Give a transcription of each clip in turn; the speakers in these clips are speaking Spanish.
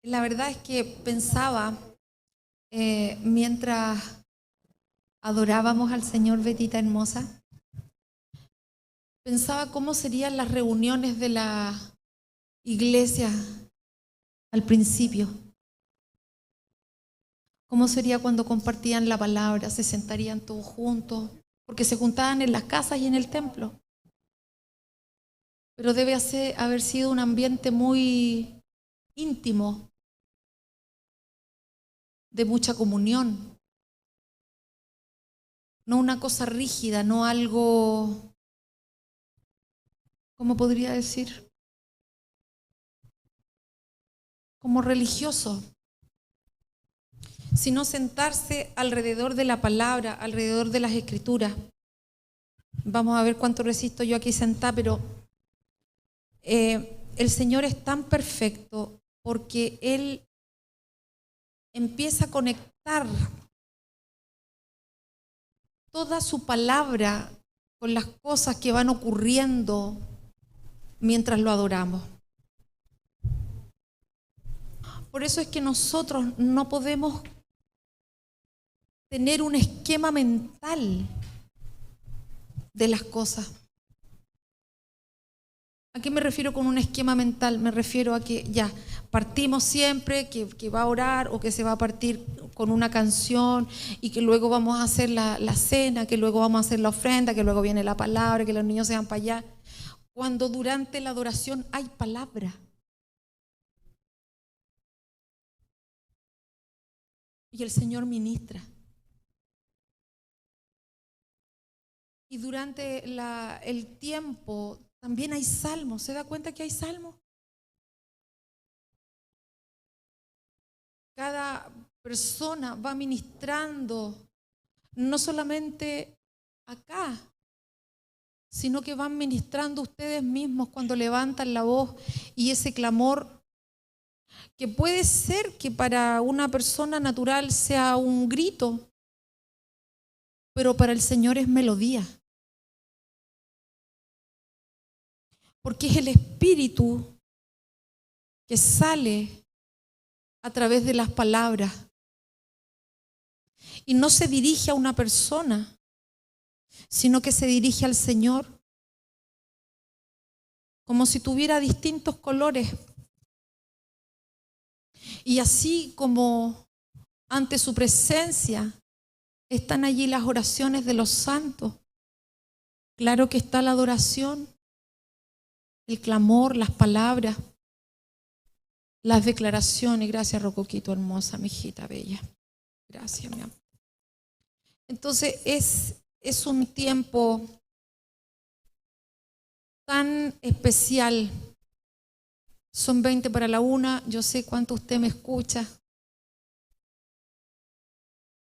La verdad es que pensaba, mientras adorábamos al Señor, Betita hermosa, pensaba cómo serían las reuniones de la iglesia al principio. Cómo sería cuando compartían la palabra, se sentarían todos juntos, porque se juntaban en las casas y en el templo. Pero debe haber sido un ambiente muy íntimo, de mucha comunión. No una cosa rígida, no algo, ¿cómo podría decir? Como religioso, sino sentarse alrededor de la palabra, alrededor de las escrituras. Vamos a ver cuánto resisto yo aquí sentada, pero el Señor es tan perfecto porque Él empieza a conectar toda su palabra con las cosas que van ocurriendo mientras lo adoramos. Por eso es que nosotros no podemos tener un esquema mental de las cosas. ¿A qué me refiero con un esquema mental? Me refiero a que ya partimos siempre, que va a orar o que se va a partir con una canción y que luego vamos a hacer la cena, que luego vamos a hacer la ofrenda, que luego viene la palabra, que los niños se van para allá. Cuando durante la adoración hay palabra. Y el Señor ministra. Y durante el tiempo también hay salmos. ¿Se da cuenta que hay salmos? Cada persona va ministrando, no solamente acá, sino que van ministrando ustedes mismos cuando levantan la voz y ese clamor, que puede ser que para una persona natural sea un grito, pero para el Señor es melodía. Porque es el Espíritu que sale a través de las palabras y no se dirige a una persona, sino que se dirige al Señor, como si tuviera distintos colores. Y así como ante su presencia están allí las oraciones de los santos, claro que está la adoración, el clamor, las palabras, las declaraciones. Gracias, Rocoquito hermosa, mi hijita bella. Gracias, mi amor. Entonces es un tiempo tan especial. Son 20 para la 1, yo sé cuánto usted me escucha.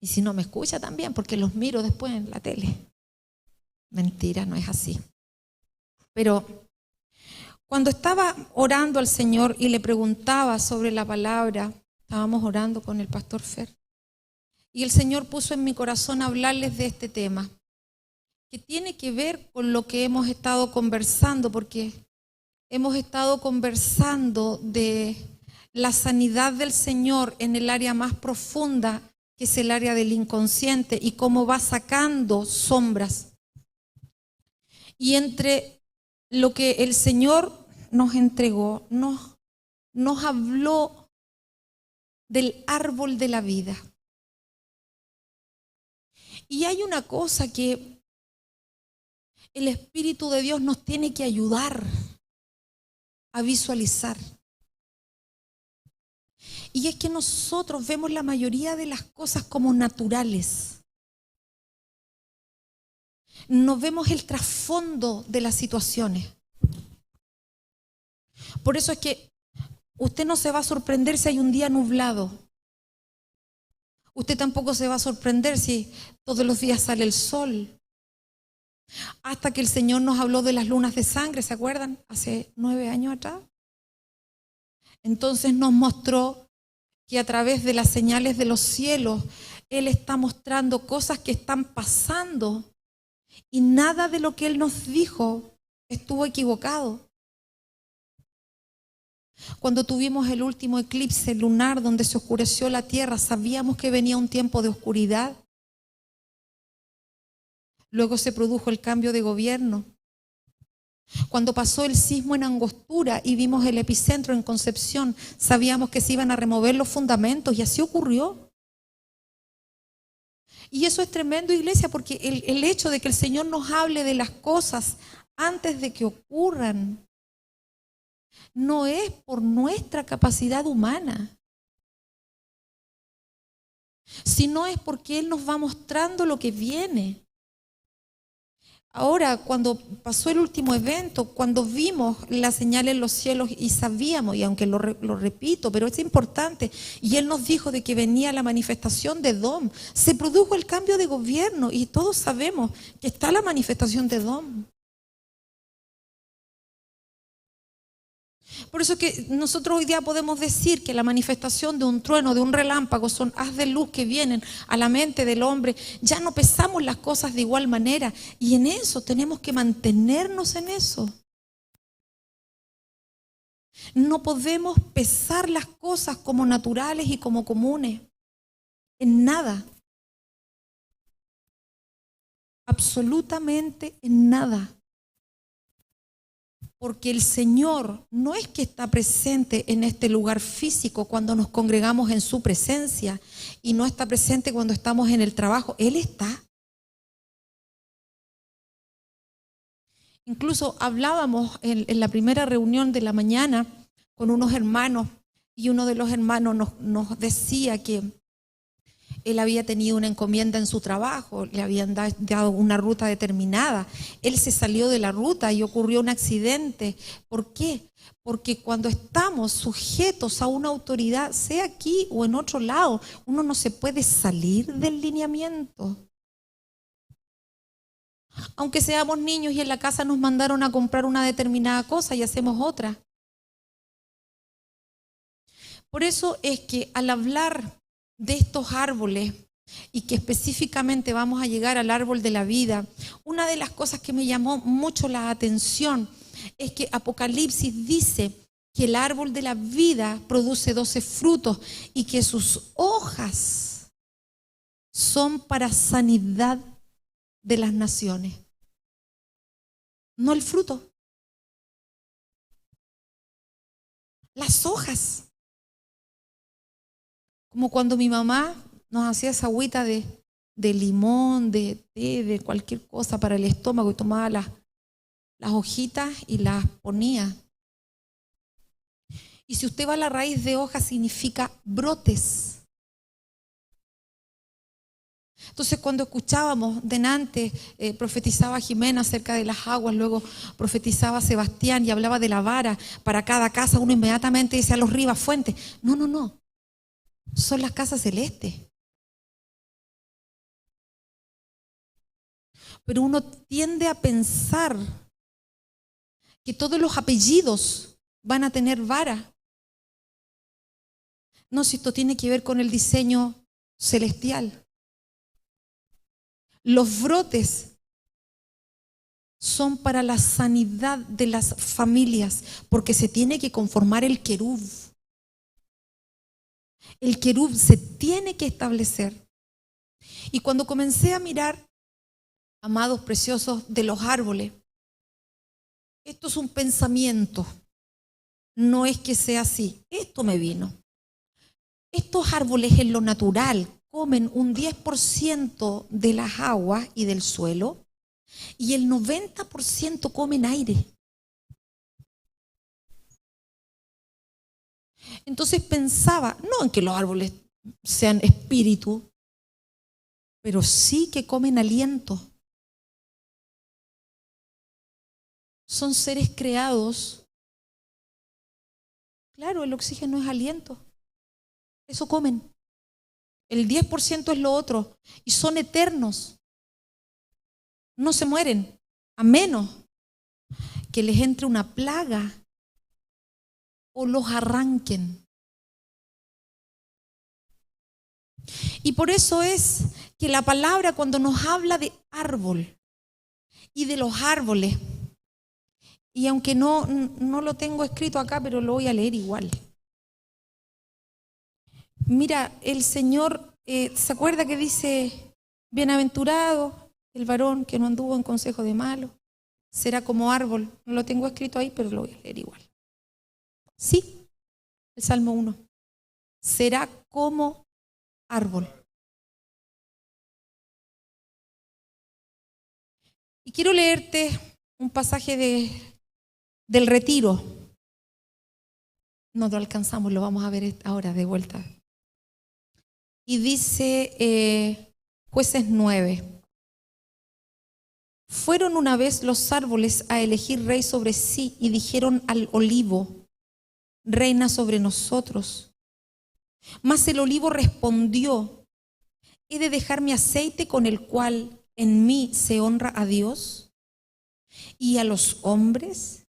Y si no me escucha también, porque los miro después en la tele. Mentira, no es así. Pero cuando estaba orando al Señor y le preguntaba sobre la palabra, estábamos orando con el pastor Fer, y el Señor puso en mi corazón hablarles de este tema, que tiene que ver con lo que hemos estado conversando, porque hemos estado conversando de la sanidad del Señor en el área más profunda, que es el área del inconsciente, y cómo va sacando sombras. Y entre lo que el Señor nos entregó, nos habló del árbol de la vida. Y hay una cosa que el Espíritu de Dios nos tiene que ayudar a visualizar. Y es que nosotros vemos la mayoría de las cosas como naturales. No vemos el trasfondo de las situaciones. Por eso es que usted no se va a sorprender si hay un día nublado. Usted tampoco se va a sorprender si todos los días sale el sol. Hasta que el Señor nos habló de las lunas de sangre, ¿se acuerdan? Hace 9 años atrás. Entonces nos mostró que a través de las señales de los cielos, Él está mostrando cosas que están pasando y nada de lo que Él nos dijo estuvo equivocado. Cuando tuvimos el último eclipse lunar donde se oscureció la tierra, sabíamos que venía un tiempo de oscuridad. Luego se produjo el cambio de gobierno. Cuando pasó el sismo en Angostura y vimos el epicentro en Concepción, sabíamos que se iban a remover los fundamentos y así ocurrió. Y eso es tremendo, iglesia, porque el hecho de que el Señor nos hable de las cosas antes de que ocurran no es por nuestra capacidad humana, sino es porque Él nos va mostrando lo que viene. Ahora, cuando pasó el último evento, cuando vimos la señal en los cielos y sabíamos, y aunque lo repito, pero es importante, y Él nos dijo de que venía la manifestación de Edom, se produjo el cambio de gobierno y todos sabemos que está la manifestación de Edom. Por eso que nosotros hoy día podemos decir que la manifestación de un trueno, de un relámpago, son haz de luz que vienen a la mente del hombre. Ya no pesamos las cosas de igual manera y en eso tenemos que mantenernos en eso. No podemos pesar las cosas como naturales y como comunes. En nada. Absolutamente en nada. Porque el Señor no es que está presente en este lugar físico cuando nos congregamos en su presencia y no está presente cuando estamos en el trabajo. Él está. Incluso hablábamos en la primera reunión de la mañana con unos hermanos y uno de los hermanos nos decía que él había tenido una encomienda en su trabajo, le habían dado una ruta determinada. Él se salió de la ruta y ocurrió un accidente. ¿Por qué? Porque cuando estamos sujetos a una autoridad, sea aquí o en otro lado, uno no se puede salir del lineamiento. Aunque seamos niños y en la casa nos mandaron a comprar una determinada cosa y hacemos otra. Por eso es que al hablar de estos árboles y que específicamente vamos a llegar al árbol de la vida, una de las cosas que me llamó mucho la atención es que Apocalipsis dice que el árbol de la vida produce 12 frutos y que sus hojas son para sanidad de las naciones. No el fruto. Las hojas. Como cuando mi mamá nos hacía esa agüita de limón, de té, de cualquier cosa para el estómago y tomaba las hojitas y las ponía. Y si usted va a la raíz de hoja significa brotes. Entonces cuando escuchábamos delante, profetizaba Jimena acerca de las aguas, luego profetizaba Sebastián y hablaba de la vara para cada casa, uno inmediatamente decía los Rivas Fuentes. No. Son las casas celestes. Pero uno tiende a pensar que todos los apellidos van a tener vara. No, si esto tiene que ver con el diseño celestial. Los brotes son para la sanidad de las familias, porque se tiene que conformar el querub. El querub se tiene que establecer. Y cuando comencé a mirar, amados preciosos, de los árboles, esto es un pensamiento, no es que sea así, esto me vino. Estos árboles en lo natural comen un 10% de las aguas y del suelo y el 90% comen aire. Entonces pensaba, no en que los árboles sean espíritu, pero sí que comen aliento. Son seres creados. Claro, el oxígeno es aliento. Eso comen. El 10% es lo otro. Y son eternos. No se mueren, a menos que les entre una plaga o los arranquen. Y por eso es que la palabra cuando nos habla de árbol y de los árboles Y aunque no lo tengo escrito acá, pero lo voy a leer igual. Mira, el Señor, ¿se acuerda que dice, bienaventurado el varón que no anduvo en consejo de malos? Será como árbol. No lo tengo escrito ahí, pero lo voy a leer igual. Sí, el Salmo 1. Será como árbol. Y quiero leerte un pasaje del Retiro. No lo alcanzamos, lo vamos a ver ahora de vuelta. Y dice Jueces 9. Fueron una vez los árboles a elegir rey sobre sí y dijeron al olivo, reina sobre nosotros. Mas el olivo respondió, ¿he de dejar mi aceite con el cual en mí se honra a Dios y a los hombres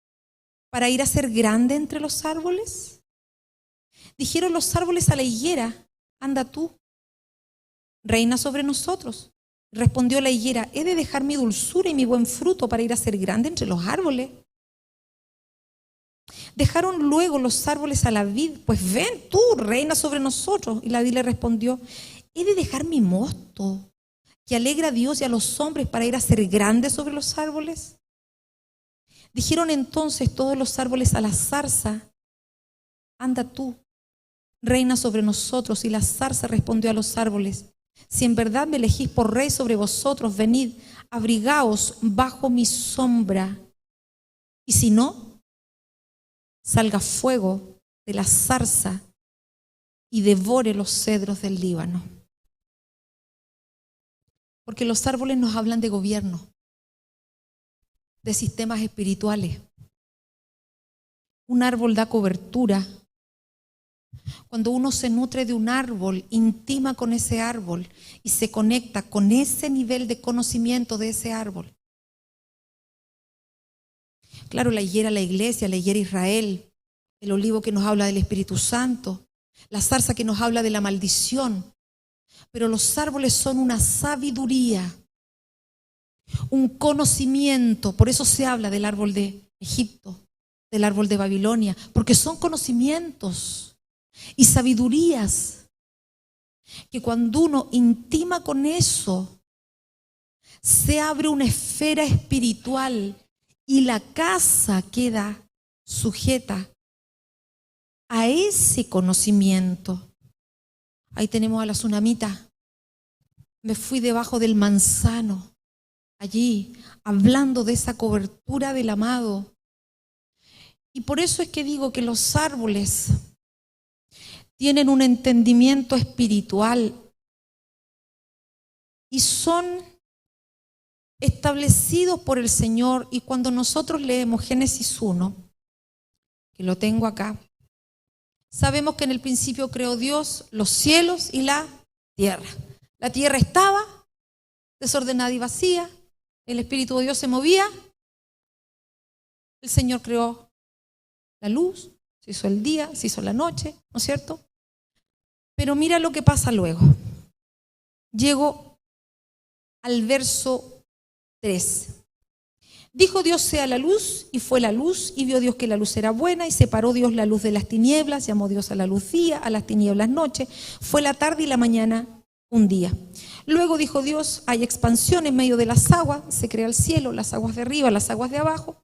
para ir a ser grande entre los árboles? Dijeron los árboles a la higuera, anda tú, reina sobre nosotros. Respondió la higuera, ¿he de dejar mi dulzura y mi buen fruto para ir a ser grande entre los árboles? Dejaron luego los árboles a la vid, pues ven tú, reina sobre nosotros. Y la vid le respondió, ¿he de dejar mi mosto, que alegra a Dios y a los hombres, para ir a ser grande sobre los árboles? Dijeron entonces todos los árboles a la zarza, anda tú, reina sobre nosotros. Y la zarza respondió a los árboles, si en verdad me elegís por rey sobre vosotros, venid, abrigaos bajo mi sombra. Y si no, salga fuego de la zarza y devore los cedros del Líbano. Porque los árboles nos hablan de gobierno, de sistemas espirituales. Un árbol da cobertura. Cuando uno se nutre de un árbol, intima con ese árbol y se conecta con ese nivel de conocimiento de ese árbol. Claro, la higuera, la iglesia, la higuera Israel, el olivo que nos habla del Espíritu Santo, la zarza que nos habla de la maldición. Pero los árboles son una sabiduría, un conocimiento. Por eso se habla del árbol de Egipto, del árbol de Babilonia, porque son conocimientos y sabidurías que cuando uno intima con eso, se abre una esfera espiritual y la casa queda sujeta a ese conocimiento. Ahí tenemos a la tsunamita. Me fui debajo del manzano, allí, hablando de esa cobertura del amado. Y por eso es que digo que los árboles tienen un entendimiento espiritual y son establecidos por el Señor. Y cuando nosotros leemos Génesis 1, que lo tengo acá, sabemos que en el principio creó Dios los cielos y la tierra. La tierra estaba desordenada y vacía, el Espíritu de Dios se movía, el Señor creó la luz, se hizo el día, se hizo la noche, ¿no es cierto? Pero mira lo que pasa luego. Llego al verso 3. Dijo Dios sea la luz, y fue la luz, y vio Dios que la luz era buena, y separó Dios la luz de las tinieblas, llamó Dios a la luz día, a las tinieblas noche, fue la tarde y la mañana un día. Luego dijo Dios, hay expansión en medio de las aguas, se crea el cielo, las aguas de arriba, las aguas de abajo.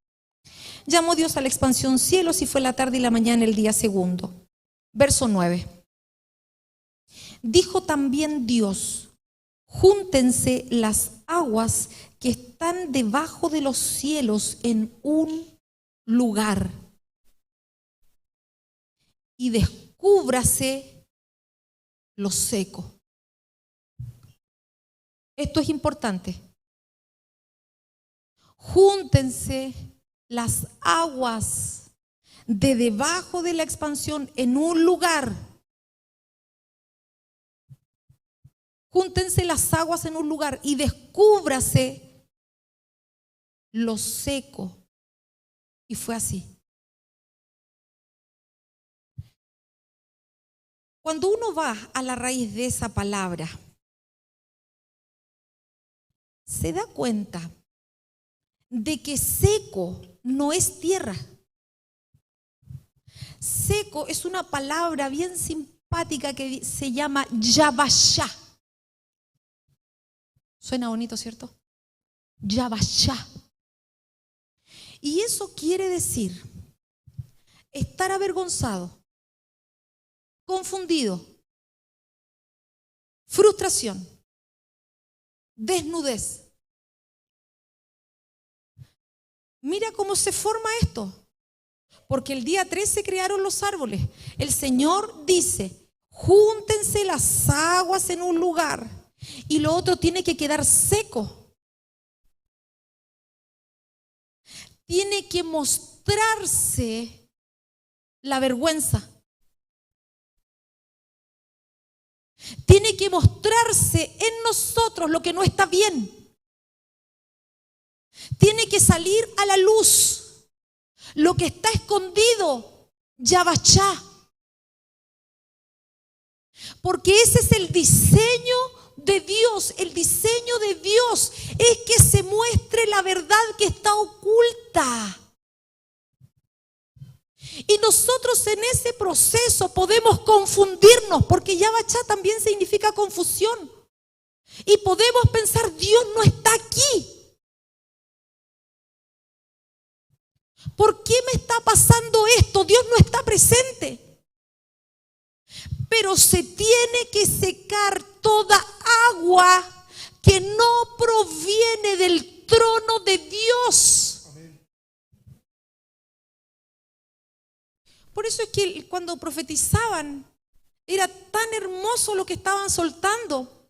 Llamó Dios a la expansión cielos, y fue la tarde y la mañana el día segundo. Verso 9. Dijo también Dios, júntense las aguas que están debajo de los cielos en un lugar y descúbrase lo seco. Esto es importante. Júntense las aguas de debajo de la expansión en un lugar. Júntense las aguas en un lugar y descúbrase lo seco. Y fue así. Cuando uno va a la raíz de esa palabra, se da cuenta de que seco no es tierra. Seco es una palabra bien simpática que se llama Yabashá. Suena bonito, ¿cierto? Yabashá. Y eso quiere decir estar avergonzado, confundido, frustración, desnudez. Mira cómo se forma esto. Porque el día 3 se crearon los árboles. El Señor dice, júntense las aguas en un lugar y lo otro tiene que quedar seco. Tiene que mostrarse la vergüenza. Tiene que mostrarse en nosotros lo que no está bien. Tiene que salir a la luz lo que está escondido, Yabashá. Porque ese es el diseño de Dios. El diseño de Dios es que se muestre la verdad que está oculta. Y nosotros en ese proceso podemos confundirnos, porque Yabashá también significa confusión. Y podemos pensar, Dios no está aquí. ¿Por qué me está pasando esto? Dios no está presente. Pero se tiene que secar toda agua que no proviene del trono de Dios. Amén. Por eso es que cuando profetizaban era tan hermoso lo que estaban soltando.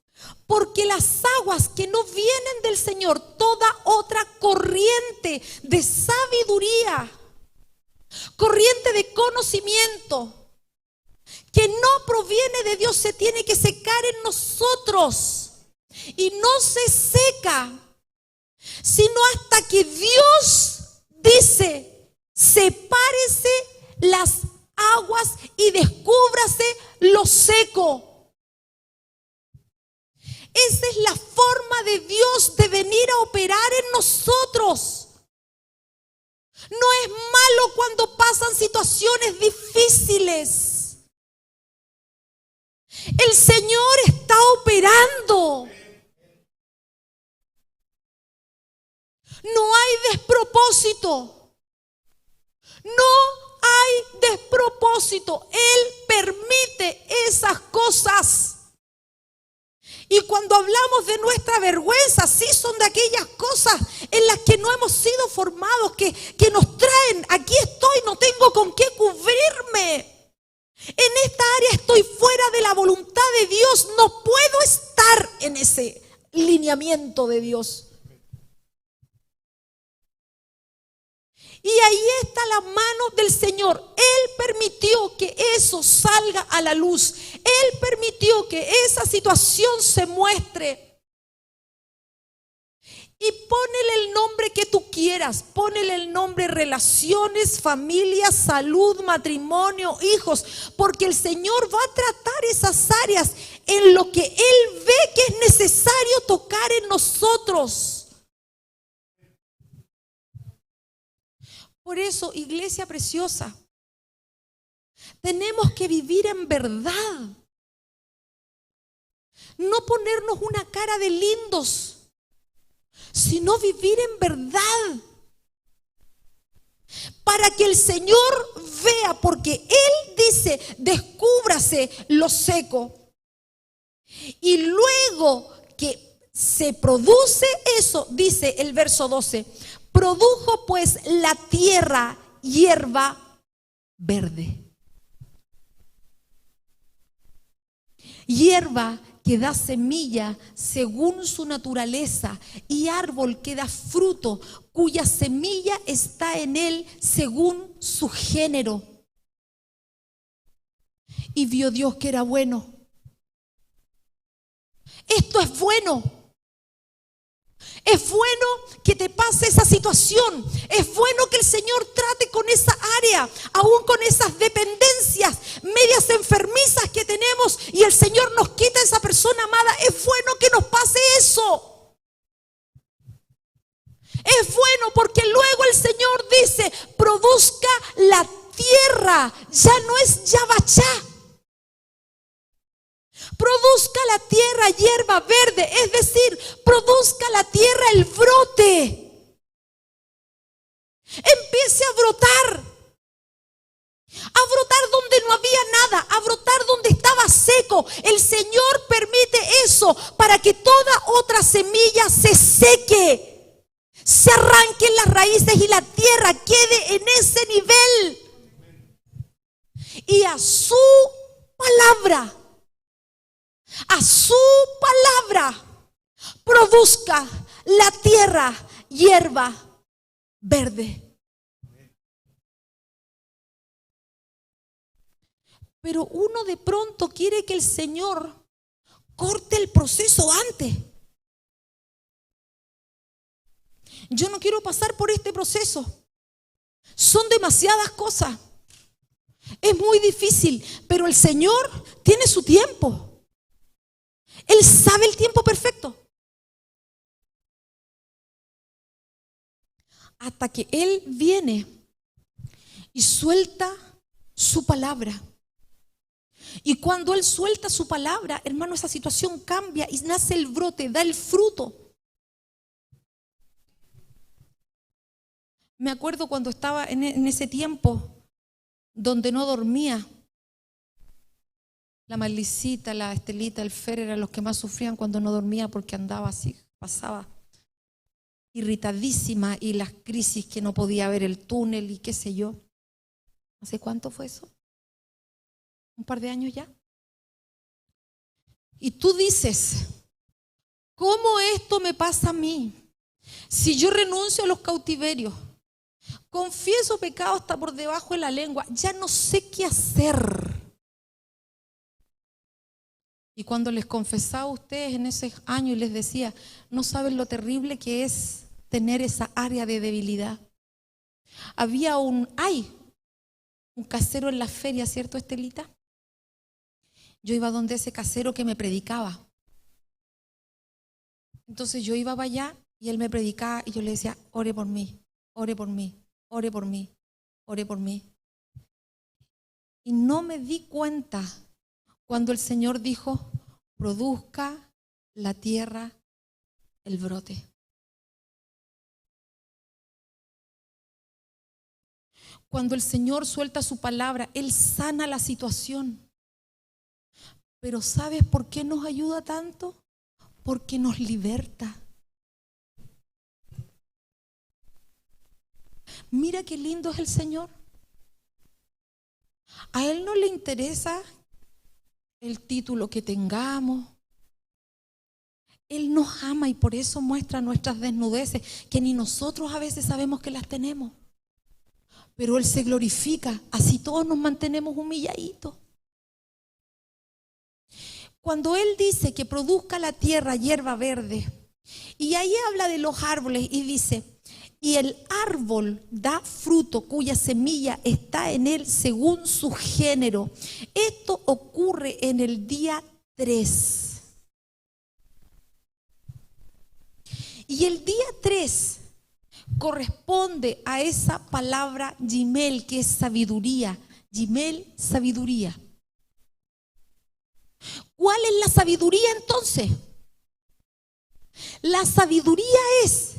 Porque las aguas que no vienen del Señor, toda otra corriente de sabiduría, corriente de conocimiento, que no proviene de Dios, se tiene que secar en nosotros. Y no se seca, sino hasta que Dios dice, sepárese las aguas y descúbrase lo seco. Esa es la forma de Dios de venir a operar en nosotros. No es malo cuando pasan situaciones difíciles. El Señor está operando. No hay despropósito. No hay despropósito. Él permite esas cosas. Y cuando hablamos de nuestra vergüenza, sí son de aquellas cosas en las que no hemos sido formados, que nos traen, aquí estoy, no tengo con qué cubrirme. En esta área estoy fuera de la voluntad de Dios, no puedo estar en ese lineamiento de Dios. Y ahí está la mano del Señor. Él permitió que eso salga a la luz. Él permitió que esa situación se muestre. Y ponele el nombre que tú quieras. Ponele el nombre relaciones, familia, salud, matrimonio, hijos. Porque el Señor va a tratar esas áreas en lo que Él ve que es necesario tocar en nosotros. Por eso, iglesia preciosa, tenemos que vivir en verdad. No ponernos una cara de lindos, sino vivir en verdad. Para que el Señor vea, porque Él dice, descúbrase lo seco. Y luego que se produce eso, dice el verso 12, produjo pues la tierra hierba verde. Hierba que da semilla según su naturaleza y árbol que da fruto cuya semilla está en él según su género. Y vio Dios que era bueno. Esto es bueno. Es bueno que te pase esa situación. Es bueno que el Señor trate con esa área, aún con esas dependencias medias enfermizas que tenemos, y el Señor nos quita a esa persona amada. Es bueno que nos pase eso. Es bueno porque luego el Señor dice, produzca la tierra. Ya no es yabachá. Produzca la tierra hierba verde, es decir, produzca la tierra el brote. Empiece a brotar donde no había nada, a brotar donde estaba seco. El Señor permite eso para que toda otra semilla se seque, se arranquen las raíces y la tierra quede en ese nivel. Y a su palabra produzca la tierra hierba verde. Pero uno de pronto quiere que el Señor corte el proceso antes. Yo no quiero pasar por este proceso. Son demasiadas cosas. Es muy difícil, pero el Señor tiene su tiempo. Él sabe el tiempo perfecto. Hasta que Él viene y suelta su palabra. Y cuando Él suelta su palabra, hermano, esa situación cambia y nace el brote, da el fruto. Me acuerdo cuando estaba en ese tiempo donde no dormía. La Marlicita, la Estelita, el Fer eran los que más sufrían cuando no dormía porque andaba así, pasaba irritadísima, y las crisis que no podía ver el túnel y qué sé yo. ¿Hace cuánto fue eso? ¿Un par de años ya? Y tú dices, ¿cómo esto me pasa a mí? Si yo renuncio a los cautiverios, confieso pecado hasta por debajo de la lengua, ya no sé qué hacer. Y cuando les confesaba a ustedes en ese año y les decía, no saben lo terrible que es tener esa área de debilidad. Había un casero en la feria, ¿cierto, Estelita? Yo iba donde ese casero que me predicaba. Entonces yo iba para allá y él me predicaba y yo le decía, ore por mí, ore por mí, ore por mí, ore por mí. Y no me di cuenta cuando el Señor dijo, produzca la tierra el brote. Cuando el Señor suelta su palabra, Él sana la situación. Pero ¿sabes por qué nos ayuda tanto? Porque nos liberta. Mira qué lindo es el Señor. A Él no le interesa el título que tengamos. Él nos ama y por eso muestra nuestras desnudeces, que ni nosotros a veces sabemos que las tenemos. Pero Él se glorifica, así todos nos mantenemos humilladitos. Cuando Él dice que produzca la tierra hierba verde, y ahí habla de los árboles y dice, y el árbol da fruto cuya semilla está en él según su género. Esto ocurre en el día 3. Y el día 3 corresponde a esa palabra Gimel, que es sabiduría. Gimel, sabiduría. ¿Cuál es la sabiduría entonces? La sabiduría es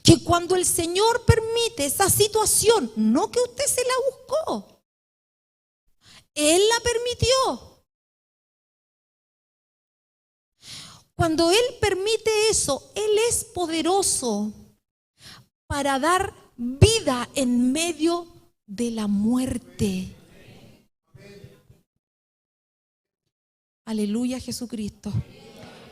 que cuando el Señor permite esa situación, no que usted se la buscó, Él la permitió. Cuando Él permite eso, Él es poderoso para dar vida en medio de la muerte. Aleluya, Jesucristo.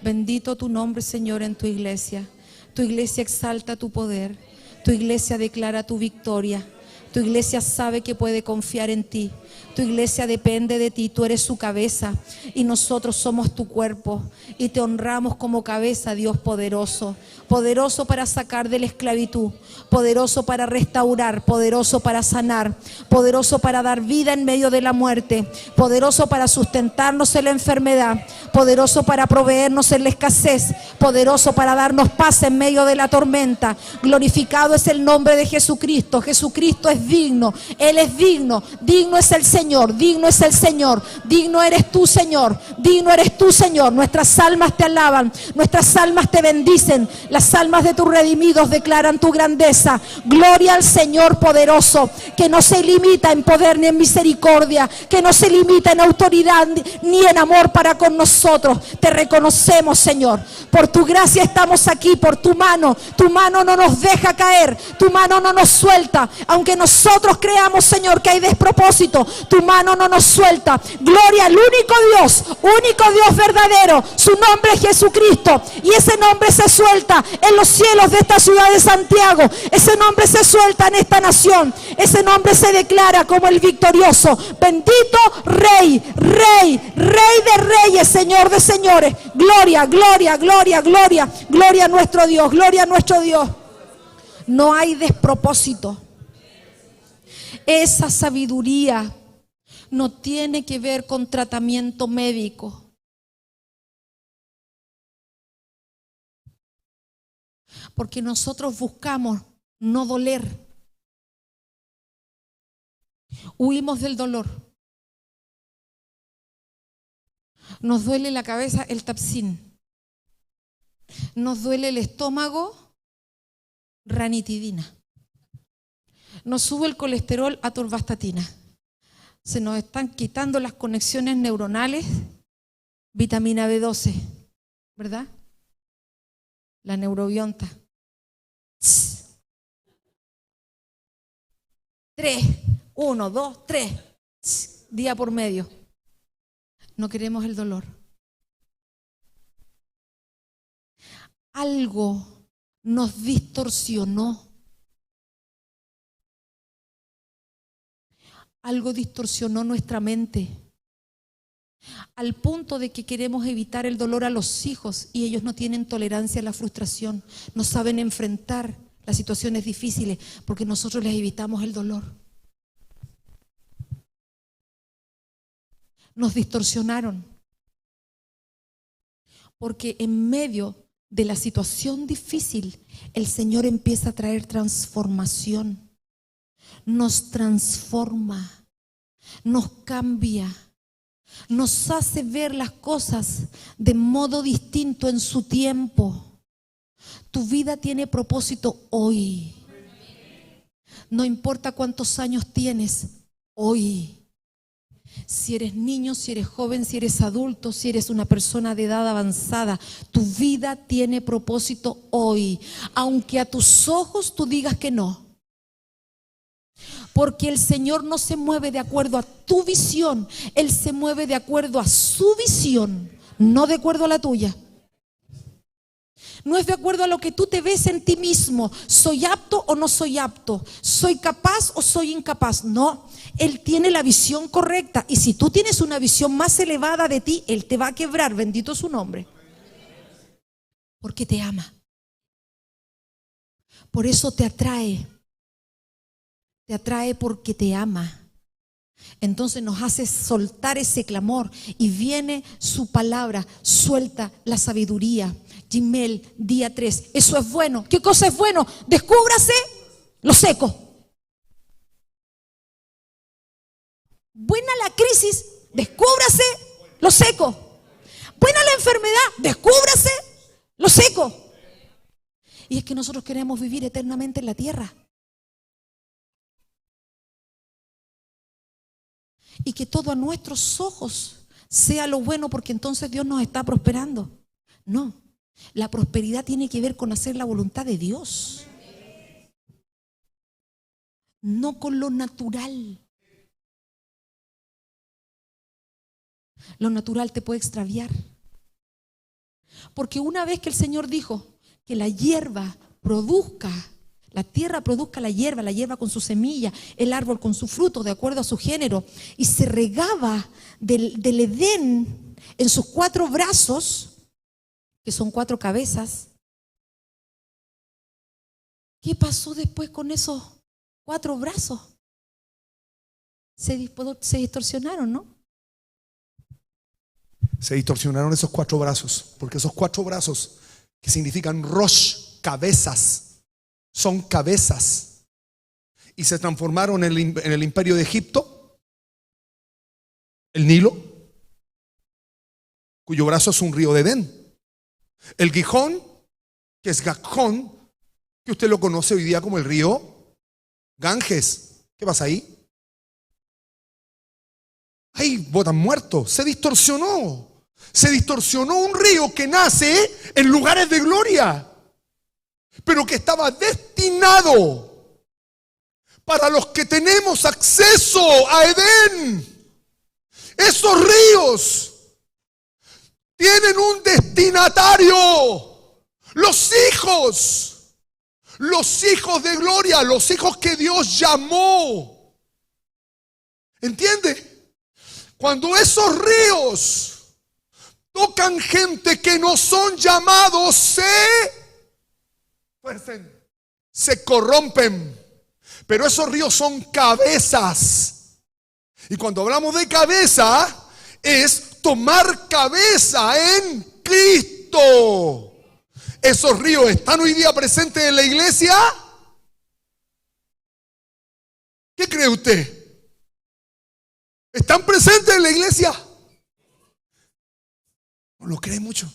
Bendito tu nombre, Señor, en tu iglesia. Tu iglesia exalta tu poder. Tu iglesia declara tu victoria. Tu iglesia sabe que puede confiar en ti. Tu iglesia depende de ti, tú eres su cabeza y nosotros somos tu cuerpo y te honramos como cabeza, Dios poderoso. Poderoso para sacar de la esclavitud, poderoso para restaurar, poderoso para sanar, poderoso para dar vida en medio de la muerte, poderoso para sustentarnos en la enfermedad, poderoso para proveernos en la escasez, poderoso para darnos paz en medio de la tormenta. Glorificado es el nombre de Jesucristo. Jesucristo es digno, Él es digno, digno es el Señor, digno es el Señor, digno eres tú, Señor, digno eres tú, Señor. Nuestras almas te alaban, nuestras almas te bendicen, las almas de tus redimidos declaran tu grandeza. Gloria al Señor poderoso, que no se limita en poder ni en misericordia, que no se limita en autoridad ni en amor para con nosotros. Te reconocemos, Señor, por tu gracia estamos aquí, por tu mano no nos deja caer, tu mano no nos suelta, aunque nosotros creamos, Señor, que hay despropósito, tu mano no nos suelta. Gloria al único Dios verdadero, su nombre es Jesucristo, y ese nombre se suelta en los cielos de esta ciudad de Santiago, ese nombre se suelta en esta nación, ese nombre se declara como el victorioso. Bendito Rey, Rey de reyes, Señor de señores. Gloria, gloria, gloria, gloria, gloria a nuestro Dios, gloria a nuestro Dios. No hay despropósito. Esa sabiduría no tiene que ver con tratamiento médico. Porque nosotros buscamos no doler. Huimos del dolor. Nos duele la cabeza, el Tapsin. Nos duele el estómago, ranitidina. Nos sube el colesterol, atorvastatina. Se nos están quitando las conexiones neuronales, vitamina B12, ¿verdad? La neurobionta. 3, 1, 2, 3, día por medio. No queremos el dolor. Algo nos distorsionó. Algo distorsionó nuestra mente al punto de que queremos evitar el dolor a los hijos y ellos no tienen tolerancia a la frustración, no saben enfrentar las situaciones difíciles porque nosotros les evitamos el dolor. Nos distorsionaron porque en medio de la situación difícil el Señor empieza a traer transformación. Nos transforma, nos cambia, nos hace ver las cosas de modo distinto en su tiempo. Tu vida tiene propósito hoy. No importa cuántos años tienes, hoy. Si eres niño, si eres joven, si eres adulto, si eres una persona de edad avanzada, tu vida tiene propósito hoy. Aunque a tus ojos tú digas que no. Porque el Señor no se mueve de acuerdo a tu visión, Él se mueve de acuerdo a su visión, no de acuerdo a la tuya. No es de acuerdo a lo que tú te ves en ti mismo. ¿Soy apto o no soy apto? ¿Soy capaz o soy incapaz? No, Él tiene la visión correcta. Y si tú tienes una visión más elevada de ti, Él te va a quebrar, bendito su nombre. Porque te ama. Por eso te atrae. Te atrae porque te ama. Entonces nos hace soltar ese clamor y viene su palabra, suelta la sabiduría. Gimel, día 3. Eso es bueno. ¿Qué cosa es bueno? Descúbrase lo seco. Buena la crisis, descúbrase lo seco. Buena la enfermedad, descúbrase lo seco. Y es que nosotros queremos vivir eternamente en la tierra. Y que todo a nuestros ojos sea lo bueno porque entonces Dios nos está prosperando. No, la prosperidad tiene que ver con hacer la voluntad de Dios. No con lo natural. Lo natural te puede extraviar. Porque una vez que el Señor dijo que la hierba produzca La tierra produzca la hierba con su semilla, el árbol con su fruto, de acuerdo a su género. Y se regaba del Edén en sus 4 brazos, que son 4 cabezas. ¿Qué pasó después con esos 4 brazos? Se distorsionaron, ¿no? Se distorsionaron esos 4 brazos, porque esos 4 brazos, que significan Rosh, cabezas, son cabezas, y se transformaron en el imperio de Egipto, el Nilo, cuyo brazo es un río de Edén, el Gijón, que es Gajón, que usted lo conoce hoy día como el río Ganges. ¿Qué pasa ahí? Ahí botan muertos. Se distorsionó un río que nace en lugares de gloria, pero que estaba destinado para los que tenemos acceso a Edén. Esos ríos tienen un destinatario: los hijos de gloria, los hijos que Dios llamó. ¿Entiende? Cuando esos ríos tocan gente que no son llamados, se corrompen. Pero esos ríos son cabezas. Y cuando hablamos de cabeza, es tomar cabeza en Cristo. ¿Esos ríos están hoy día presentes en la iglesia? ¿Qué cree usted? ¿Están presentes en la iglesia? No lo cree mucho.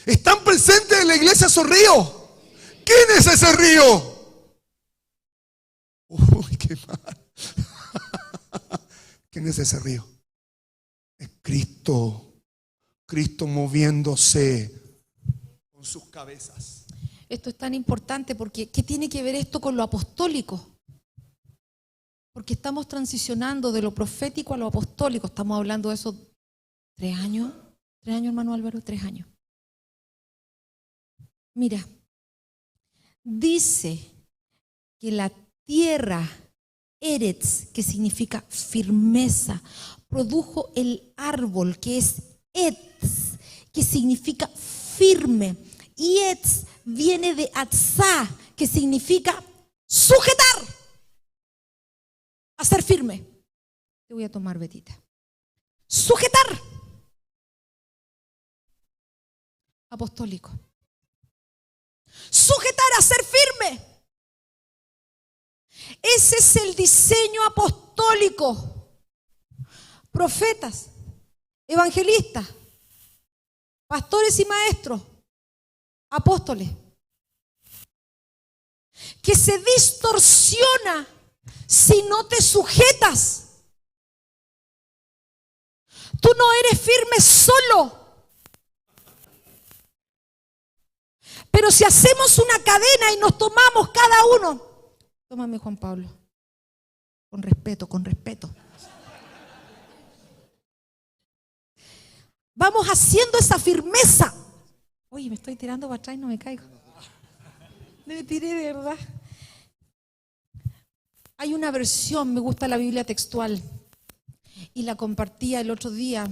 ¿Están presentes en la iglesia esos ríos? ¿Quién es ese río? Uy, qué mal. ¿Quién es ese río? Es Cristo. Cristo moviéndose con sus cabezas. Esto es tan importante porque ¿qué tiene que ver esto con lo apostólico? Porque estamos transicionando de lo profético a lo apostólico. Estamos hablando de esos 3 años. 3 años, hermano Álvaro, 3 años. Mira, dice que la tierra, Eretz, que significa firmeza, produjo el árbol que es Etz, que significa firme. Y Etz viene de Atzá, que significa sujetar, hacer firme. Te voy a tomar, Betita. Sujetar. Apostólico. Sujetar, hacer firme. Ese es el diseño apostólico. Profetas, evangelistas, pastores y maestros, apóstoles, que se distorsiona si no te sujetas. Tú no eres firme solo. Pero si hacemos una cadena y nos tomamos cada uno, tómame, Juan Pablo, con respeto, con respeto. Vamos haciendo esa firmeza. Oye, me estoy tirando para atrás y no me caigo. Me tiré de verdad. Hay una versión, me gusta la Biblia textual, y la compartía el otro día.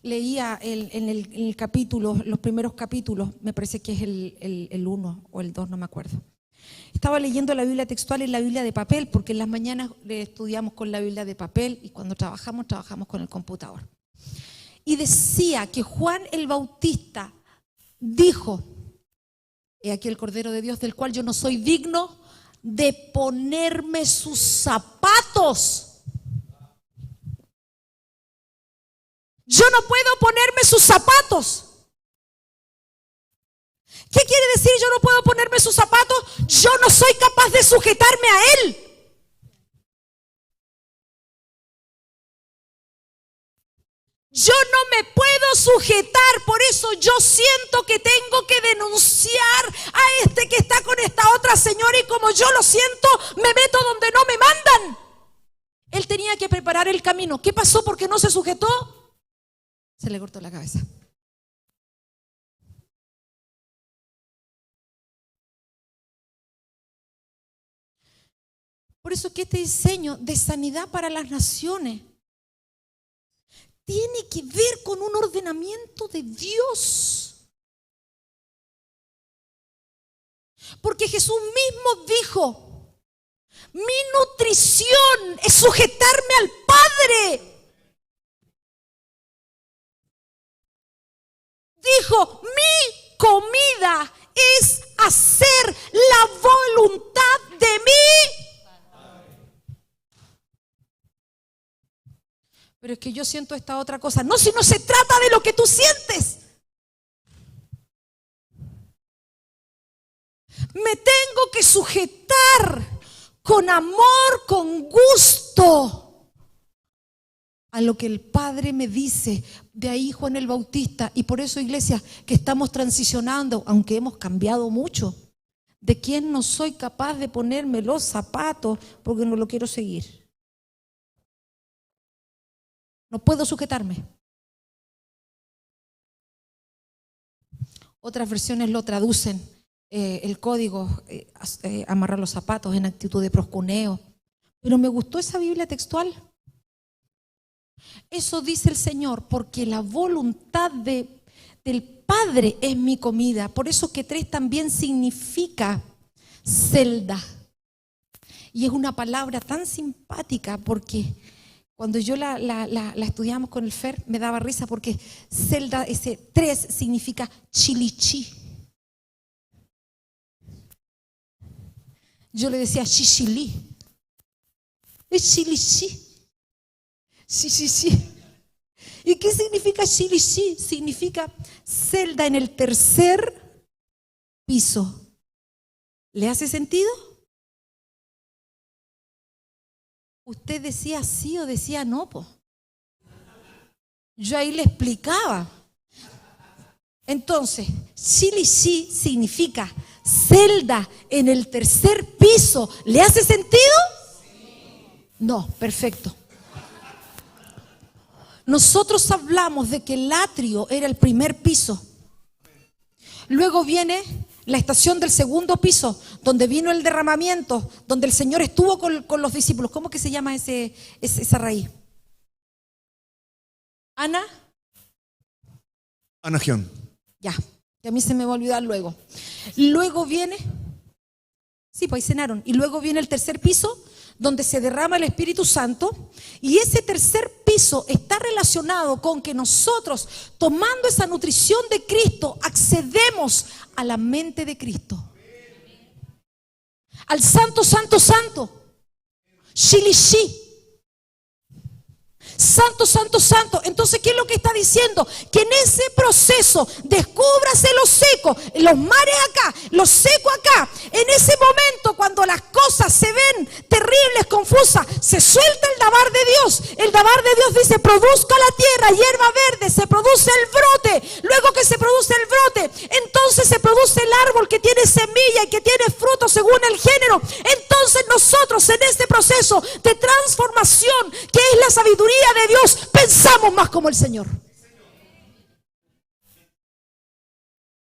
Leía en el capítulo, los primeros capítulos, me parece que es el 1 o el 2, no me acuerdo. Estaba leyendo la Biblia textual en la Biblia de papel, porque en las mañanas estudiamos con la Biblia de papel y cuando trabajamos con el computador. Y decía que Juan el Bautista dijo: he aquí el Cordero de Dios, del cual yo no soy digno de ponerme sus zapatos. Yo no puedo ponerme sus zapatos. ¿Qué quiere decir yo no puedo ponerme sus zapatos? Yo no soy capaz de sujetarme a Él. Yo no me puedo sujetar, por eso yo siento que tengo que denunciar a este que está con esta otra señora y como yo lo siento, me meto donde no me mandan. Él tenía que preparar el camino. ¿Qué pasó porque no se sujetó? Se le cortó la cabeza. Por eso que este diseño de sanidad para las naciones tiene que ver con un ordenamiento de Dios. Porque Jesús mismo dijo: mi nutrición es sujetarme al Padre. Dijo: mi comida es hacer la voluntad de mí. Pero es que yo siento esta otra cosa. No, si no se trata de lo que tú sientes. Me tengo que sujetar con amor, con gusto a lo que el Padre me dice. De ahí Juan el Bautista. Y por eso, iglesia, que estamos transicionando, aunque hemos cambiado mucho, de quién no soy capaz de ponerme los zapatos porque no lo quiero seguir. No puedo sujetarme. Otras versiones lo traducen, el código, amarrar los zapatos en actitud de proscuneo. Pero me gustó esa Biblia textual. Eso dice el Señor, porque la voluntad del Padre es mi comida. Por eso que 3 también significa celda. Y es una palabra tan simpática, porque cuando yo la estudiamos con el Fer, me daba risa, porque celda, ese 3 significa chilichí. Yo le decía chichilí. Es chilichí. Sí. ¿Y qué significa chilichí? Significa celda en el 3er piso. ¿Le hace sentido? ¿Usted decía sí o decía no, po? Yo ahí le explicaba. Entonces, chilichí significa celda en el 3er piso. ¿Le hace sentido? No, perfecto. Nosotros hablamos de que el atrio era el 1er piso. Luego viene la estación del 2º piso, donde vino el derramamiento, donde el Señor estuvo con los discípulos. ¿Cómo que se llama esa raíz? Anagión. Ya, que a mí se me va a olvidar luego. Luego viene, sí, pues ahí cenaron. Y luego viene el 3er piso, donde se derrama el Espíritu Santo, y ese 3er piso está relacionado con que nosotros, tomando esa nutrición de Cristo, accedemos a la mente de Cristo, al Santo, Santo, Santo, Shilishi. Santo, Santo, Santo. Entonces, ¿qué es lo que está diciendo? Que en ese proceso, descúbrase lo seco, los mares acá, lo seco acá. En ese momento, cuando las cosas se ven terribles, confusas, se suelta el dabar de Dios. El dabar de Dios dice: produzca la tierra hierba verde, se produce el brote. Luego que se produce el brote, entonces se produce el árbol que tiene semilla y que tiene fruto según el género. Entonces nosotros, en este proceso de transformación, que es la sabiduría de Dios, pensamos más como el Señor.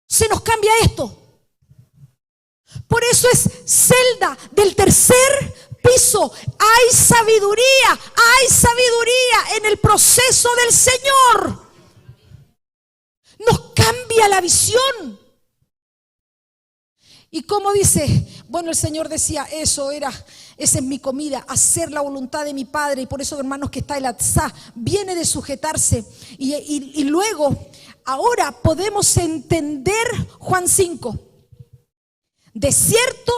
Se nos cambia esto. Por eso es celda del 3er piso. Hay sabiduría en el proceso del Señor. Nos cambia la visión. Y como dice, bueno, el Señor decía, esa es mi comida, hacer la voluntad de mi Padre. Y por eso, hermanos, que está el atzá, viene de sujetarse. Y luego, ahora podemos entender Juan 5. De cierto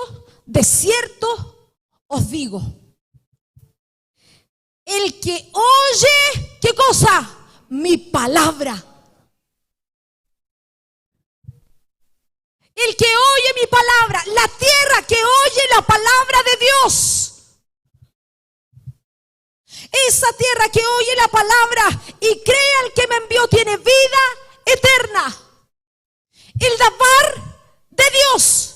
os digo, el que oye, ¿qué cosa? Mi palabra. El que oye mi palabra, la tierra que oye la palabra de Dios. Esa tierra que oye la palabra y cree al que me envió tiene vida eterna. El dabar de Dios.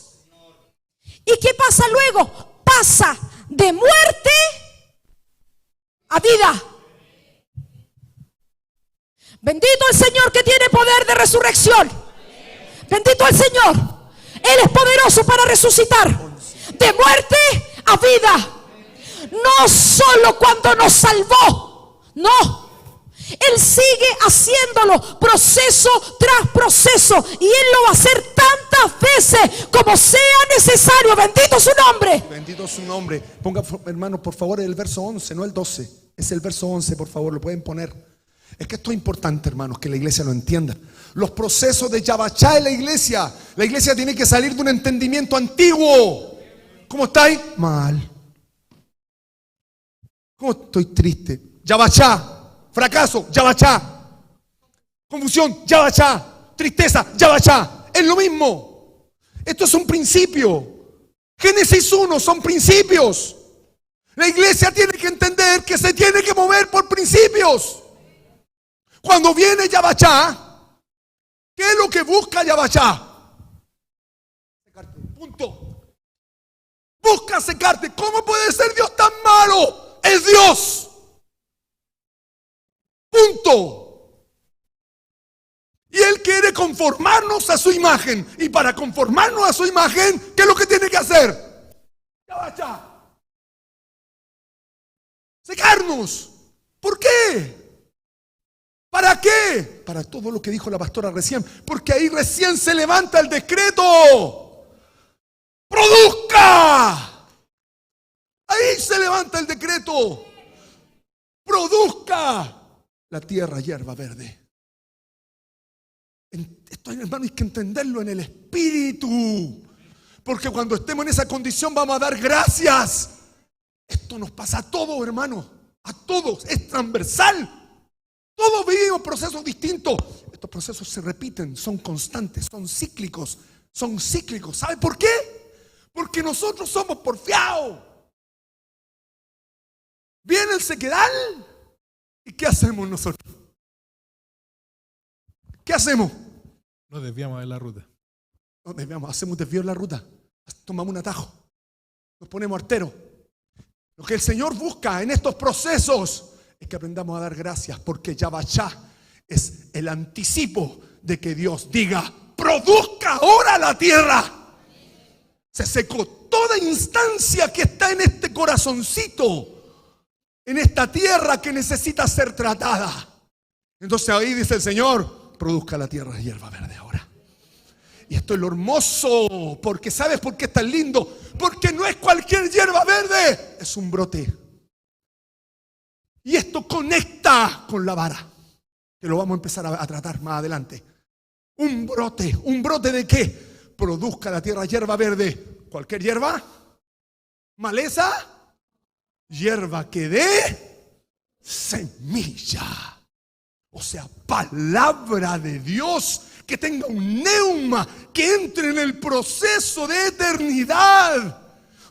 ¿Y qué pasa luego? Pasa de muerte a vida. Bendito el Señor que tiene poder de resurrección. Bendito el Señor. Él es poderoso para resucitar de muerte a vida. no solo cuando nos salvó, no. Él sigue haciéndolo proceso tras proceso, y Él lo va a hacer tantas veces como sea necesario. Bendito su nombre. Bendito su nombre. Ponga, hermano, por favor, el verso 11, no el 12. Es el verso 11, por favor, lo pueden poner. Es que esto es importante, hermanos, que la iglesia lo entienda. Los procesos de Yabachá en la iglesia tiene que salir de un entendimiento antiguo. ¿Cómo estáis? Mal. ¿Cómo estoy triste? Yabachá. Fracaso, Yabachá. Confusión, Yabachá. Tristeza, Yabachá. Es lo mismo. Esto es un principio. Génesis 1 son principios. La iglesia tiene que entender que se tiene que mover por principios. Cuando viene Yabachá, ¿qué es lo que busca Yabachá? Secarte, punto. Busca secarte. ¿Cómo puede ser Dios tan malo? Es Dios. Punto. Y Él quiere conformarnos a su imagen. Y para conformarnos a su imagen, ¿qué es lo que tiene que hacer? Yabachá. Secarnos. ¿Por qué? ¿Para qué? Para todo lo que dijo la pastora recién. Porque ahí recién se levanta el decreto. ¡Produzca! Ahí se levanta el decreto. ¡Produzca! La tierra hierba verde. Esto, hermano, hay que entenderlo en el espíritu. Porque cuando estemos en esa condición vamos a dar gracias. Esto nos pasa a todos, hermano. A todos. Es transversal. Todos vivimos procesos distintos. Estos procesos se repiten, son constantes, son cíclicos. Son cíclicos. ¿Sabe por qué? Porque nosotros somos porfiados. Viene el sequedal. ¿Y qué hacemos nosotros? ¿Qué hacemos? Nos desviamos de la ruta. Nos desviamos, hacemos desvío en la ruta. Tomamos un atajo. Nos ponemos arteros. Lo que el Señor busca en estos procesos es que aprendamos a dar gracias, porque Yabachá es el anticipo de que Dios diga: produzca ahora la tierra. Se secó toda instancia que está en este corazoncito, en esta tierra que necesita ser tratada. Entonces ahí dice el Señor: produzca la tierra hierba verde ahora. Y esto es lo hermoso, porque ¿sabes por qué es tan lindo? Porque no es cualquier hierba verde, es un brote. Y esto conecta con la vara, que lo vamos a empezar a tratar más adelante. Un brote ¿de qué? Produzca la tierra hierba verde. ¿Cualquier hierba? ¿Maleza? Hierba que dé semilla. O sea, palabra de Dios que tenga un neuma, que entre en el proceso de eternidad.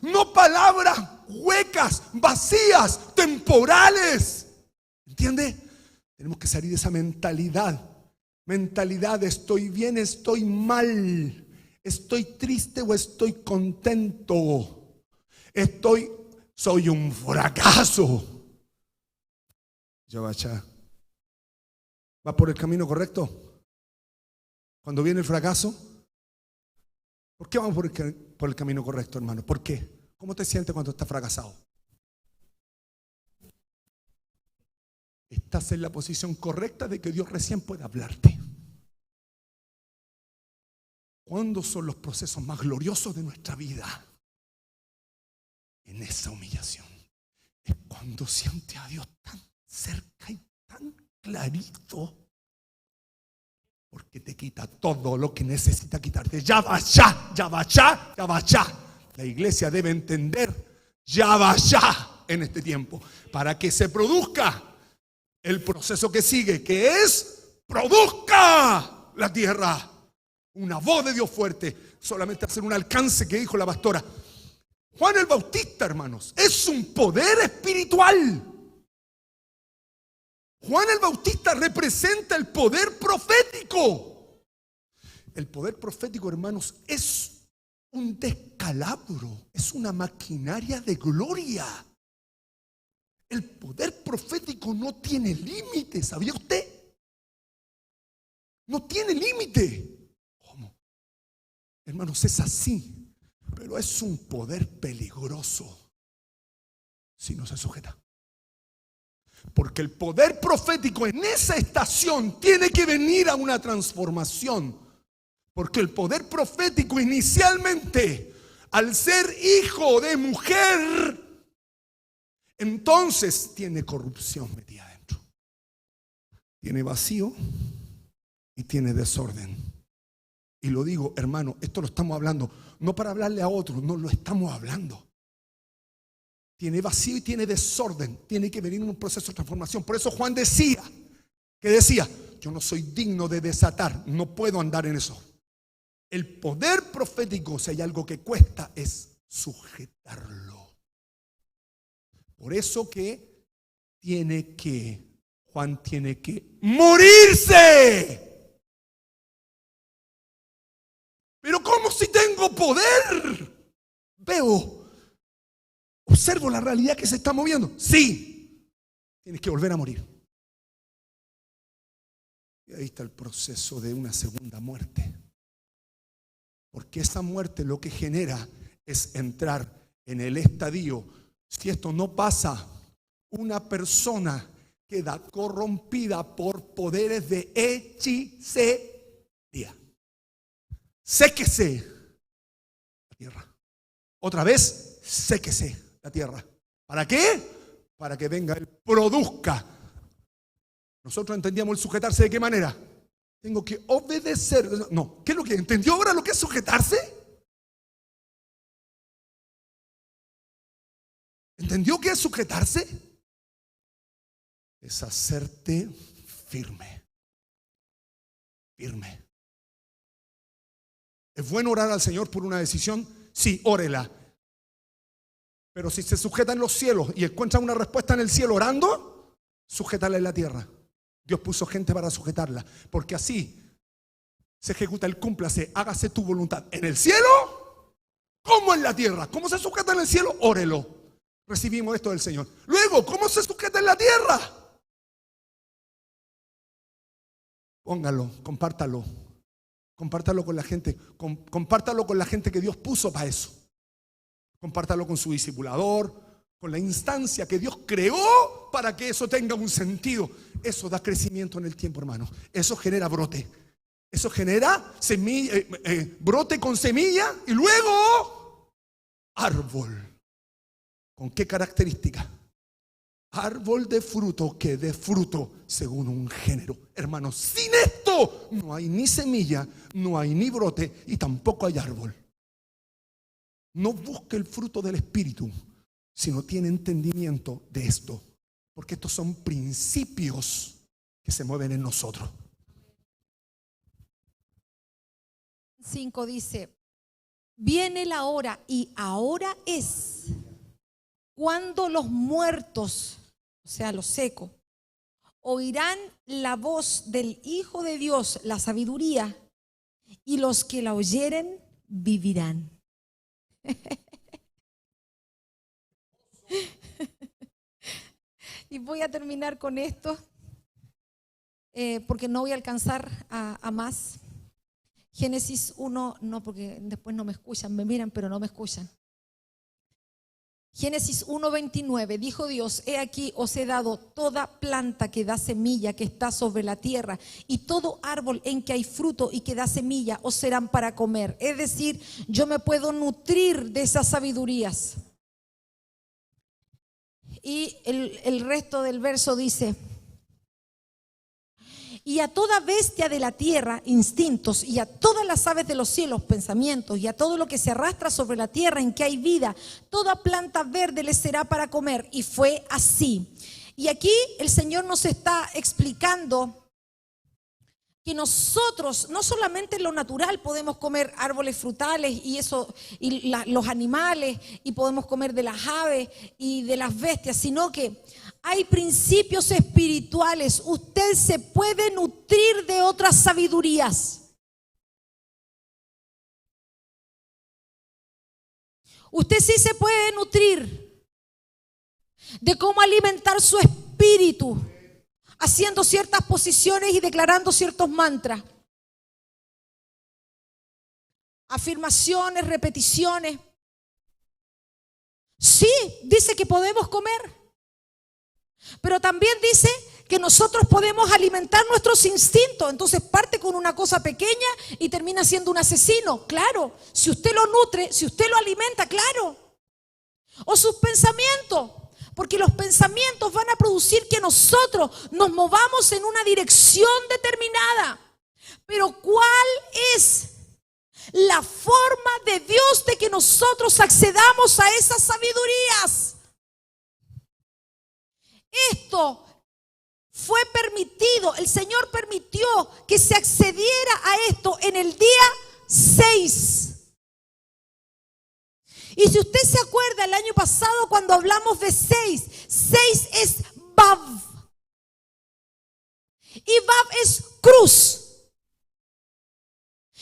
No palabras huecas, vacías, temporales. ¿Entiende? Tenemos que salir de esa mentalidad. Mentalidad de estoy bien, estoy mal. Estoy triste o estoy contento. Soy un fracaso. Yabachá. ¿Va por el camino correcto? Cuando viene el fracaso, ¿por qué vamos por el camino correcto, hermano? ¿Por qué? ¿Cómo te sientes cuando estás fracasado? Estás en la posición correcta de que Dios recién puede hablarte. ¿Cuándo son los procesos más gloriosos de nuestra vida? En esa humillación. Es cuando siente a Dios tan cerca y tan clarito. Porque te quita todo lo que necesita quitarte. Yabachá, Yabachá, Yabachá. La iglesia debe entender Yabachá en este tiempo, para que se produzca el proceso que sigue, que es: produzca la tierra. Una voz de Dios fuerte. Solamente hacer un alcance que dijo la pastora. Juan el Bautista, hermanos, es un poder espiritual. Juan el Bautista representa el poder profético. El poder profético, hermanos, es un descalabro, es una maquinaria de gloria. El poder profético no tiene límite, ¿sabía usted? No tiene límite. ¿Cómo? Hermanos, es así, pero es un poder peligroso. si no se sujeta. Porque el poder profético en esa estación tiene que venir a una transformación. Porque el poder profético inicialmente, al ser hijo de mujer, entonces tiene corrupción metida adentro. Tiene vacío y tiene desorden. Y lo digo, hermano, esto lo estamos hablando, no para hablarle a otros, no lo estamos hablando. Tiene vacío y tiene desorden. Tiene que venir un proceso de transformación. Por eso Juan decía, yo no soy digno de desatar, no puedo andar en eso. El poder profético, si hay algo que cuesta, es sujetarlo. Por eso que Juan tiene que morirse. Pero ¿cómo si tengo poder? Observo la realidad que se está moviendo. Sí, tienes que volver a morir. Y ahí está el proceso de una segunda muerte. Porque esa muerte lo que genera es entrar en el estadio. Si esto no pasa, una persona queda corrompida por poderes de hechicería. Séquese la tierra. Otra vez, séquese la tierra. ¿Para qué? Para que venga Él, produzca. Nosotros entendíamos el sujetarse de qué manera. Tengo que obedecer. No, ¿qué es lo que entendió ahora lo que es sujetarse? ¿Entendió qué es sujetarse? Es hacerte firme. Firme. ¿Es bueno orar al Señor por una decisión? Sí, órela. Pero si se sujeta en los cielos y encuentra una respuesta en el cielo orando, sujétala en la tierra. Dios puso gente para sujetarla, porque así se ejecuta el cúmplase, hágase tu voluntad en el cielo como en la tierra. ¿Cómo se sujeta en el cielo? Órelo. Recibimos esto del Señor. Luego, ¿cómo se sujeta en la tierra? Póngalo, compártalo. Compártalo con la gente. Compártalo con la gente que Dios puso para eso. Compártalo con su discipulador, con la instancia que Dios creó para que eso tenga un sentido. Eso da crecimiento en el tiempo, hermano. Eso genera brote. Eso genera semilla, brote con semilla y luego árbol. ¿Con qué característica? Árbol de fruto que dé fruto según un género. Hermanos, sin esto no hay ni semilla, no hay ni brote y tampoco hay árbol. No busque el fruto del Espíritu si no tiene entendimiento de esto, porque estos son principios que se mueven en nosotros. 5 dice: viene la hora y ahora es cuando los muertos, o sea, los secos, oirán la voz del Hijo de Dios, la sabiduría, y los que la oyeren vivirán. Y voy a terminar con esto, porque no voy a alcanzar a más. Génesis 1, no, porque después no me escuchan, me miran pero no me escuchan. Génesis 1:29, dijo Dios: he aquí os he dado toda planta que da semilla que está sobre la tierra, y todo árbol en que hay fruto y que da semilla os serán para comer. Es decir, yo me puedo nutrir de esas sabidurías. Y el resto del verso dice: y a toda bestia de la tierra, instintos, y a todas las aves de los cielos, pensamientos, y a todo lo que se arrastra sobre la tierra en que hay vida, toda planta verde les será para comer. Y fue así. Y aquí el Señor nos está explicando que nosotros no solamente en lo natural podemos comer árboles frutales y eso, y los animales, y podemos comer de las aves y de las bestias, sino que hay principios espirituales. Usted se puede nutrir de otras sabidurías. Usted sí se puede nutrir de cómo alimentar su espíritu, haciendo ciertas posiciones y declarando ciertos mantras, afirmaciones, repeticiones. Sí, dice que podemos comer, pero también dice que nosotros podemos alimentar nuestros instintos. Entonces parte con una cosa pequeña y termina siendo un asesino. Claro, si usted lo nutre, si usted lo alimenta, claro. O sus pensamientos, porque los pensamientos van a producir que nosotros nos movamos en una dirección determinada. Pero ¿cuál es la forma de Dios de que nosotros accedamos a esas sabidurías? Esto fue permitido, el Señor permitió que se accediera a esto en el día 6. Y si usted se acuerda el año pasado cuando hablamos de 6, 6 es Vav. Y Vav es cruz.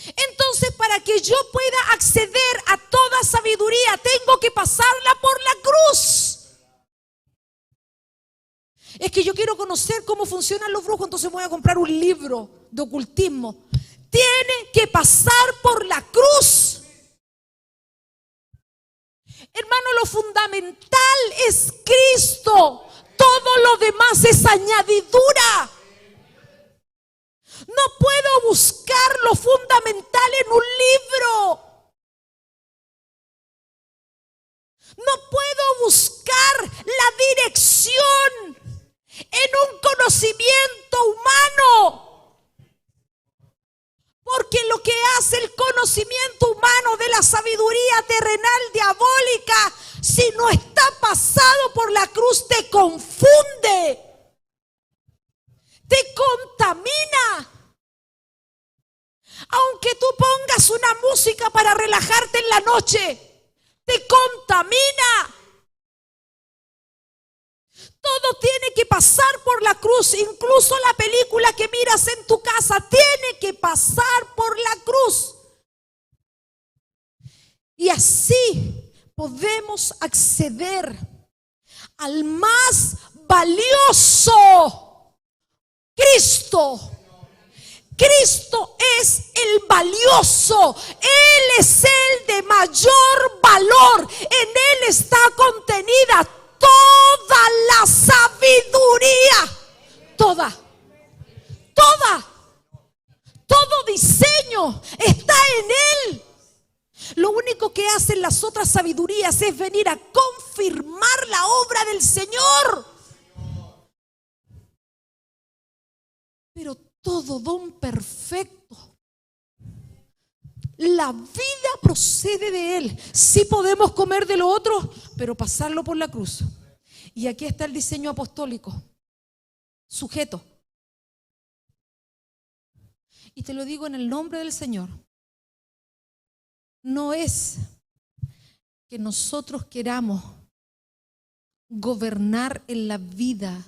Entonces, para que yo pueda acceder a toda sabiduría, tengo que pasarla por la cruz. Es que yo quiero conocer cómo funcionan los brujos, entonces voy a comprar un libro de ocultismo. Tiene que pasar por la cruz. Hermano, lo fundamental es Cristo. Todo lo demás es añadidura. No puedo buscar lo fundamental en un libro. No puedo buscar la dirección en un conocimiento humano. Porque lo que hace el conocimiento humano de la sabiduría terrenal diabólica, si no está pasado por la cruz, te confunde, te contamina. Aunque tú pongas una música para relajarte en la noche, te contamina. Todo tiene que pasar por la cruz, incluso la película que miras en tu casa tiene que pasar por la cruz. Y así podemos acceder al más valioso, Cristo. Cristo es el valioso, Él es el de mayor valor, en Él está contenida toda la sabiduría, todo diseño está en Él. Lo único que hacen las otras sabidurías es venir a confirmar la obra del Señor. Pero todo don perfecto, la vida procede de Él. Sí podemos comer de lo otro, pero pasarlo por la cruz. Y aquí está el diseño apostólico, sujeto. Y te lo digo en el nombre del Señor. No es que nosotros queramos gobernar en la vida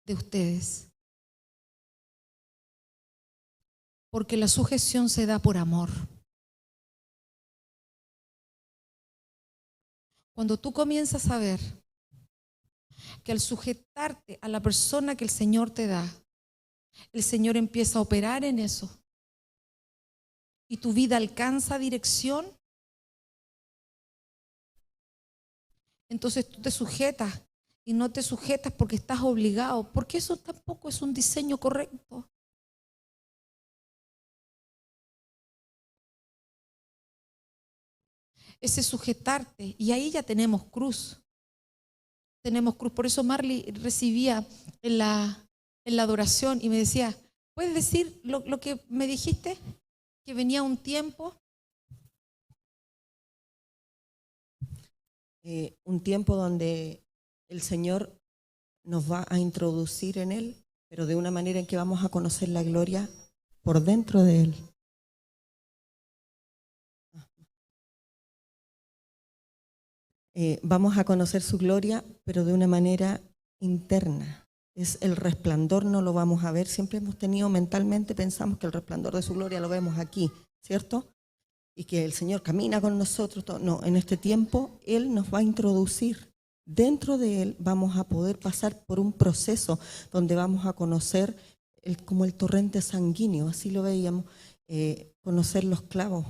de ustedes. Porque la sujeción se da por amor. Cuando tú comienzas a ver que al sujetarte a la persona que el Señor te da, el Señor empieza a operar en eso y tu vida alcanza dirección, entonces tú te sujetas y no te sujetas porque estás obligado, porque eso tampoco es un diseño correcto. Ese sujetarte, y ahí ya tenemos cruz. Tenemos cruz. Por eso Marley recibía en la adoración y me decía, ¿puedes decir lo que me dijiste? Que venía un tiempo. Un tiempo donde el Señor nos va a introducir en Él, pero de una manera en que vamos a conocer la gloria por dentro de Él. Vamos a conocer su gloria, pero de una manera interna. Es el resplandor, no lo vamos a ver. Siempre hemos tenido mentalmente, pensamos que el resplandor de su gloria lo vemos aquí, ¿cierto? Y que el Señor camina con nosotros. No, en este tiempo Él nos va a introducir. Dentro de Él vamos a poder pasar por un proceso donde vamos a conocer como el torrente sanguíneo, así lo veíamos, conocer los clavos,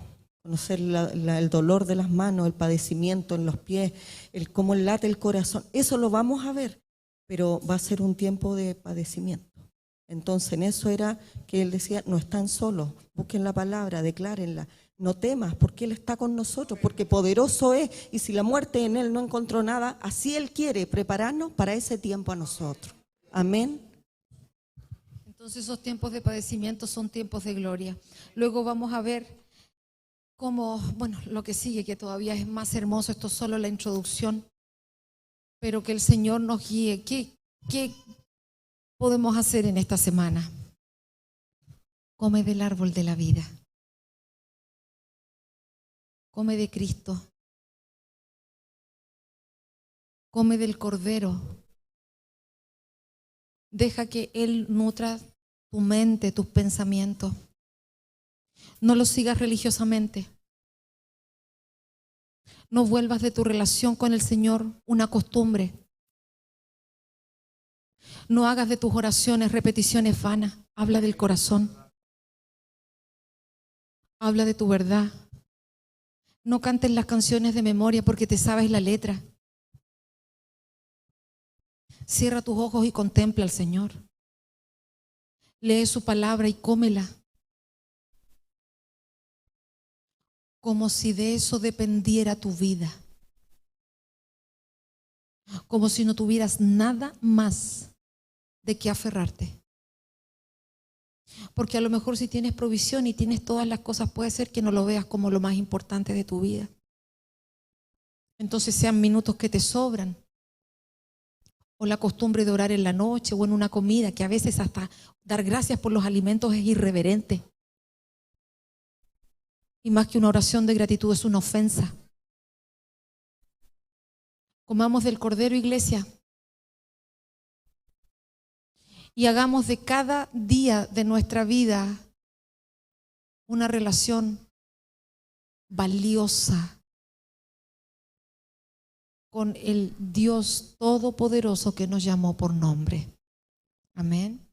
conocer el dolor de las manos, el padecimiento en los pies, el cómo late el corazón. Eso lo vamos a ver, pero va a ser un tiempo de padecimiento. Entonces en eso era que él decía, no están solos, busquen la palabra, declárenla, no temas, porque Él está con nosotros, porque poderoso es, y si la muerte en Él no encontró nada, así Él quiere prepararnos para ese tiempo a nosotros. Amén. Entonces esos tiempos de padecimiento son tiempos de gloria. Luego vamos a ver cómo, bueno, lo que sigue, que todavía es más hermoso, esto es solo la introducción, pero que el Señor nos guíe. ¿Qué podemos hacer en esta semana? Come del árbol de la vida. Come de Cristo. Come del Cordero. Deja que Él nutra tu mente, tus pensamientos. No lo sigas religiosamente. No vuelvas de tu relación con el Señor una costumbre. No hagas de tus oraciones repeticiones vanas. Habla del corazón. Habla de tu verdad. No cantes las canciones de memoria porque te sabes la letra. Cierra tus ojos y contempla al Señor. Lee su palabra y cómela. Como si de eso dependiera tu vida. Como si no tuvieras nada más de qué aferrarte. Porque a lo mejor si tienes provisión y tienes todas las cosas, puede ser que no lo veas como lo más importante de tu vida. Entonces sean minutos que te sobran. O la costumbre de orar en la noche o en una comida, que a veces hasta dar gracias por los alimentos es irreverente. Y más que una oración de gratitud es una ofensa. Comamos del Cordero, iglesia. Y hagamos de cada día de nuestra vida una relación valiosa con el Dios Todopoderoso que nos llamó por nombre. Amén.